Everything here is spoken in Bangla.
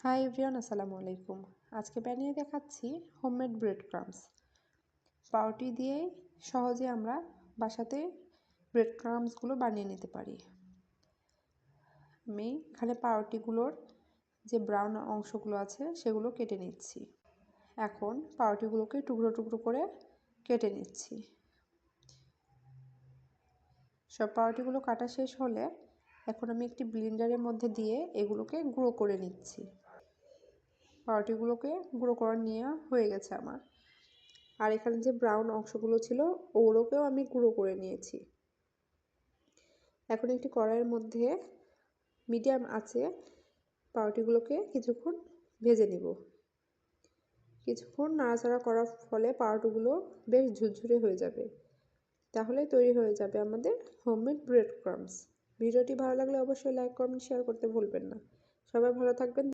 হাই এভরিওয়ান, আসসালামু আলাইকুম। আজকে বানিয়ে দেখাচ্ছি হোমমেড ব্রেড ক্রাম্বস। পাউরুটি দিয়েই সহজে আমরা বাসাতে ব্রেড ক্রাম্বসগুলো বানিয়ে নিতে পারি। আমি এখানে পাউরুটিগুলোর যে ব্রাউন অংশগুলো আছে সেগুলো কেটে নিচ্ছি। এখন পাউরুটিগুলোকে টুকরো টুকরো করে কেটে নিচ্ছি। সব পাউরুটিগুলো কাটা শেষ হলে এখন আমি একটি ব্লেন্ডারের মধ্যে দিয়ে এগুলোকে গুঁড়ো করে নিচ্ছি। পাউরুটিগুলোকে গুঁড়ো করে নেওয়া হয়ে গেছে আমার। আর এখানে যে ব্রাউন অংশগুলো ছিল ওগুলোকেও আমি গুঁড়ো করে নিয়েছি। এখন একটি কড়াইয়ের মধ্যে মিডিয়াম আঁচে পাউরুটিগুলোকে কিছুক্ষণ ভেজে নিব। কিছুক্ষণ নাড়াচাড়া করার ফলে পাউরুটিগুলো বেশ ঝুরঝুরে হয়ে যাবে। তাহলে তৈরি হয়ে যাবে আমাদের হোমমেড ব্রেড ক্রাম্বস। ভিডিওটি ভালো লাগলে অবশ্যই লাইক, কমেন্ট, শেয়ার করতে ভুলবেন না। সবাই ভালো থাকবেন।